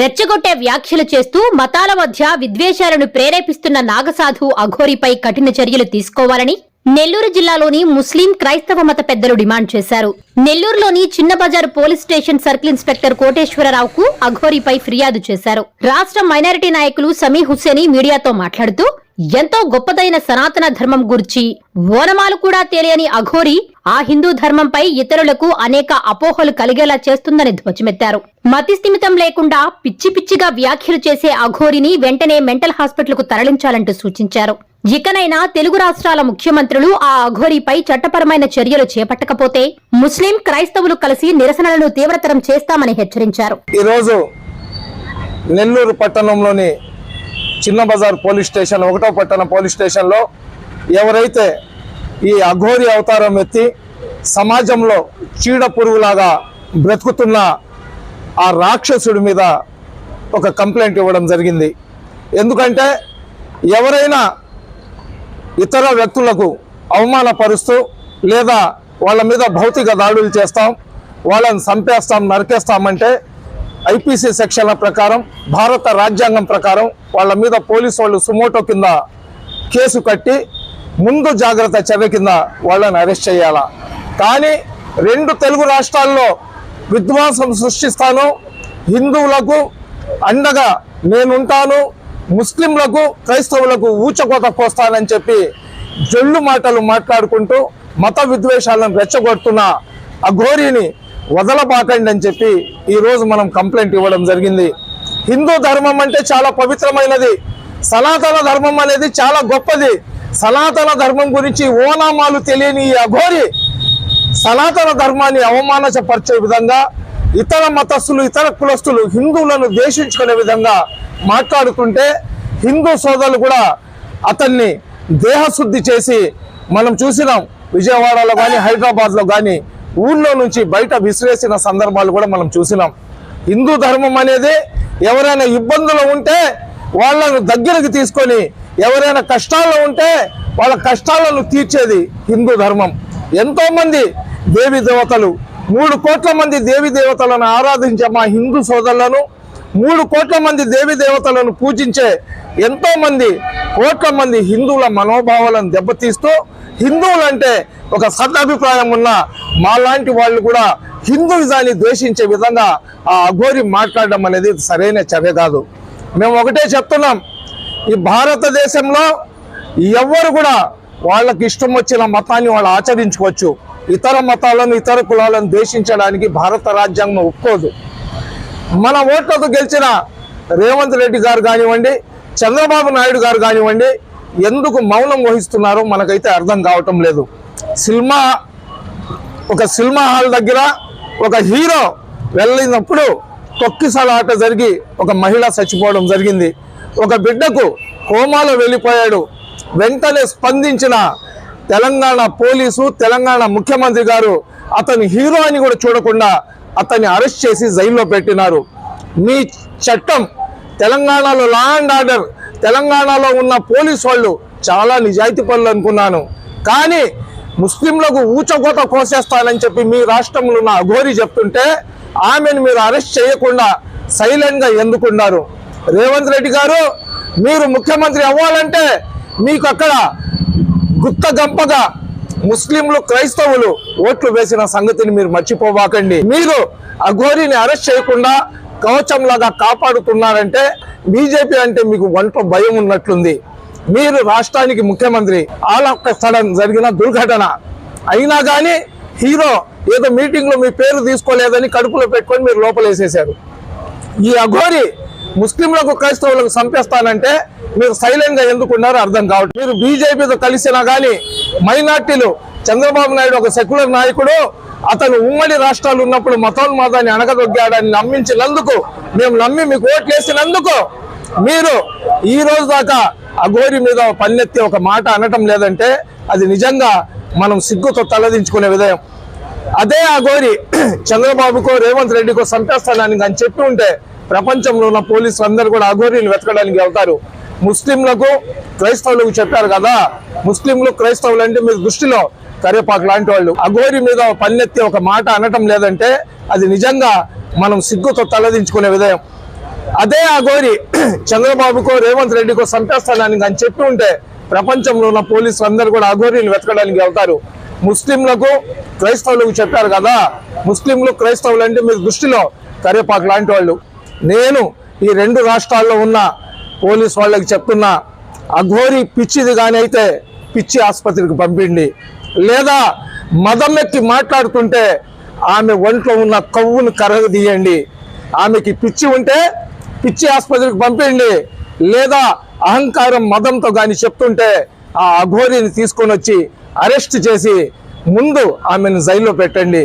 రెచ్చగొట్టే వ్యాఖ్యలు చేస్తూ మతాల మధ్య విద్వేషాలను ప్రేరేపిస్తున్న నాగసాధు అఘోరిపై కఠిన చర్యలు తీసుకోవాలని నెల్లూరు జిల్లాలోని ముస్లిం క్రైస్తవ మత పెద్దలు డిమాండ్ చేశారు. నెల్లూరులోని చిన్న బజారు పోలీస్ స్టేషన్ సర్కిల్ ఇన్స్పెక్టర్ కోటేశ్వరరావుకు అఘోరిపై ఫిర్యాదు చేశారు. రాష్ట్ర మైనారిటీ నాయకులు సమీ హుస్సేని మీడియాతో మాట్లాడుతూ ఎంతో గొప్పదైన సనాతన ధర్మం గురించి ఓనమాలు కూడా తెలియని అఘోరి ఆ హిందూ ధర్మంపై ఇతరులకు అనేక అపోహలు కలిగేలా చేస్తుందని ధ్వజమెత్తారు. మతిస్థిమితం లేకుండా పిచ్చి పిచ్చిగా వ్యాఖ్యలు చేసే అఘోరిని వెంటనే మెంటల్ హాస్పిటల్ కు తరలించాలంటూ సూచించారు. ఇకనైనా తెలుగు రాష్ట్రాల ముఖ్యమంత్రులు ఆ అఘోరిపై చట్టపరమైన చర్యలు చేపట్టకపోతే ముస్లిం క్రైస్తవులు కలిసి నిరసనలను తీవ్రతరం చేస్తామని హెచ్చరించారు. ఈ రోజు నెల్లూరు పట్టణంలోని చిన్న బజార్ పోలీస్ స్టేషన్ 1వ పట్టణ పోలీస్ స్టేషన్లో ఎవరైతే ఈ అఘోరి అవతారం ఎత్తి సమాజంలో చీడ పురుగులాగా బ్రతుకుతున్న ఆ రాక్షసుడి మీద ఒక కంప్లైంట్ ఇవ్వడం జరిగింది. ఎందుకంటే ఎవరైనా ఇతర వ్యక్తులకు అవమానపరుస్తూ లేదా వాళ్ళ మీద భౌతిక దాడులు చేస్తాం, వాళ్ళని చంపేస్తాం, నరికేస్తామంటే ఐపీసీ సెక్షన్ల ప్రకారం భారత రాజ్యాంగం ప్రకారం వాళ్ళ మీద పోలీసు వాళ్ళు సుమోటో కింద కేసు కట్టి ముందు జాగ్రత్త చర్య కింద వాళ్ళని అరెస్ట్ చేయాలా. కానీ 2 తెలుగు రాష్ట్రాల్లో విధ్వంసం సృష్టిస్తాను, హిందువులకు అండగా నేనుంటాను, ముస్లింలకు క్రైస్తవులకు ఊచకోత కోస్తానని చెప్పి జొల్లు మాటలు మాట్లాడుకుంటూ మత విద్వేషాలను రెచ్చగొడుతున్న అఘోరిని వదలబాకండి అని చెప్పి ఈరోజు మనం కంప్లైంట్ ఇవ్వడం జరిగింది. హిందూ ధర్మం అంటే చాలా పవిత్రమైనది, సనాతన ధర్మం అనేది చాలా గొప్పది. సనాతన ధర్మం గురించి ఓనామాలు తెలియని ఈ అఘోరి సనాతన ధర్మాన్ని అవమానపరిచే విధంగా ఇతర మతస్థులు ఇతర కులస్తులు హిందువులను ద్వేషించుకునే విధంగా మాట్లాడుతుంటే హిందూ సోదరులు కూడా అతన్ని దేహశుద్ధి చేసి మనం చూసినాం. విజయవాడలో కానీ హైదరాబాద్లో కానీ ఊళ్ళో నుంచి బయట విసిరేసిన సందర్భాలు కూడా మనం చూసినాం. హిందూ ధర్మం అనేది ఎవరైనా ఇబ్బందులు ఉంటే వాళ్ళను దగ్గరకు తీసుకొని ఎవరైనా కష్టాల్లో ఉంటే వాళ్ళ కష్టాలను తీర్చేది హిందూ ధర్మం. ఎంతోమంది దేవి దేవతలు 3 కోట్ల మంది దేవి దేవతలను ఆరాధించే మా హిందూ సోదరులను 3 కోట్ల మంది దేవి దేవతలను పూజించే ఎంతో మంది కోట్ల మంది హిందువుల మనోభావాలను దెబ్బతీస్తూ హిందువులంటే ఒక సదభిప్రాయం ఉన్న మాలాంటి వాళ్ళు కూడా హిందూయిజాన్ని ద్వేషించే విధంగా ఆ అఘోరి మాట్లాడడం అనేది సరైన చర్య కాదు. మేము ఒకటే చెప్తున్నాం, ఈ భారతదేశంలో ఎవరు కూడా వాళ్ళకి ఇష్టం వచ్చిన మతాన్ని వాళ్ళు ఆచరించుకోవచ్చు. ఇతర మతాలను ఇతర కులాలను ద్వేషించడానికి భారత రాజ్యాంగం ఒప్పుకోదు. మన ఓట్లతో గెలిచిన రేవంత్ రెడ్డి గారు కానివ్వండి, చంద్రబాబు నాయుడు గారు కానివ్వండి, ఎందుకు మౌనం వహిస్తున్నారో మనకైతే అర్థం కావటం లేదు. ఒక సినిమా హాల్ దగ్గర ఒక హీరో వెళ్ళినప్పుడు తొక్కిసలాట జరిగి ఒక మహిళ చచ్చిపోవడం జరిగింది. ఒక బిడ్డకు కోమాలో వెళ్ళిపోయాడు. వెంటనే స్పందించిన తెలంగాణ పోలీసు తెలంగాణ ముఖ్యమంత్రి గారు అతని హీరో అని కూడా చూడకుండా అతన్ని అరెస్ట్ చేసి జైల్లో పెట్టినారు. మీ చట్టం తెలంగాణలో లా అండ్ ఆర్డర్ తెలంగాణలో ఉన్న పోలీసు వాళ్ళు చాలా నిజాయితీ పనులు అనుకున్నాను. కానీ ముస్లింలకు ఊచకోత కోసేస్తానని చెప్పి మీ రాష్ట్రంలో ఉన్న అఘోరి చెప్తుంటే ఆమెను మీరు అరెస్ట్ చేయకుండా సైలెంట్గా ఎందుకున్నారు? రేవంత్ రెడ్డి గారు, మీరు ముఖ్యమంత్రి అవ్వాలంటే మీకు అక్కడ గుత్తగంపగా ముస్లింలు క్రైస్తవులు ఓట్లు వేసిన సంగతిని మీరు మర్చిపోవాకండి. మీరు అఘోరిని అరెస్ట్ చేయకుండా కవచంలాగా కాపాడుతున్నారంటే బీజేపీ అంటే మీకు వంట భయం ఉన్నట్లుంది. మీరు రాష్ట్రానికి ముఖ్యమంత్రి, ఆల్ ఆఫ్ సడన్ జరిగిన దుర్ఘటన అయినా కానీ హీరో ఏదో మీటింగ్లో మీ పేరు తీసుకోలేదని కడుపులో పెట్టుకొని మీరు లోపలేసేశారు. ఈ అఘోరి ముస్లింలకు క్రైస్తవులకు చంపేస్తానంటే మీరు సైలెంట్గా ఎందుకున్నారో అర్థం కావట్లేదు. మీరు బీజేపీతో కలిసినా కానీ మైనార్టీలు, చంద్రబాబు నాయుడు ఒక సెక్యులర్ నాయకుడు, అతను ఉమ్మడి రాష్ట్రాలు ఉన్నప్పుడు మతోన్మాదాన్ని అణగదొగ్గాడని నమ్మించినందుకు, మేము నమ్మి మీకు ఓట్లేసినందుకు మీరు ఈ రోజు దాకా అఘోరి మీద పన్నెత్తి ఒక మాట అనటం లేదంటే అది నిజంగా మనం సిగ్గుతో తలదించుకునే విధయం. అదే అఘోరి చంద్రబాబుకో రేవంత్ రెడ్డికో చంపేస్తానని అని చెప్పి ఉంటే ప్రపంచంలో ఉన్న పోలీసులు అందరూ కూడా అఘోరిని వెతకడానికి వెళ్తారు. ముస్లింలకు క్రైస్తవులకు చెప్పారు కదా, ముస్లింలు క్రైస్తవులు అంటే మీ దృష్టిలో కరేపాకు లాంటి వాళ్ళు. అఘోరి మీద పన్నెత్తి ఒక మాట అనటం లేదంటే అది నిజంగా మనం సిగ్గుతో తలదించుకునే విధయం. అదే అఘోరి చంద్రబాబుకో రేవంత్ రెడ్డికో చంపేస్తానని కానీ చెప్పి ఉంటే ప్రపంచంలో ఉన్న పోలీసులు అందరూ కూడా అఘోరిని వెతకడానికి వెళ్తారు. ముస్లింలకు క్రైస్తవులకు చెప్పారు కదా, ముస్లింలు క్రైస్తవులు అంటే మీ దృష్టిలో కరేపాకు లాంటి వాళ్ళు. నేను ఈ 2 రాష్ట్రాల్లో ఉన్న పోలీసు వాళ్ళకి చెప్తున్నా, అఘోరి పిచ్చిది కానీ అయితే పిచ్చి ఆసుపత్రికి పంపిండి, లేదా మదం ఎక్కి మాట్లాడుతుంటే ఆమె ఒంట్లో ఉన్న కొవ్వును కరగదీయండి. ఆమెకి పిచ్చి ఉంటే పిచ్చి ఆసుపత్రికి పంపిండి, లేదా అహంకారం మదంతో కానీ చెప్తుంటే ఆ అఘోరిని తీసుకొని వచ్చి అరెస్ట్ చేసి ముందు ఆమెను జైల్లో పెట్టండి.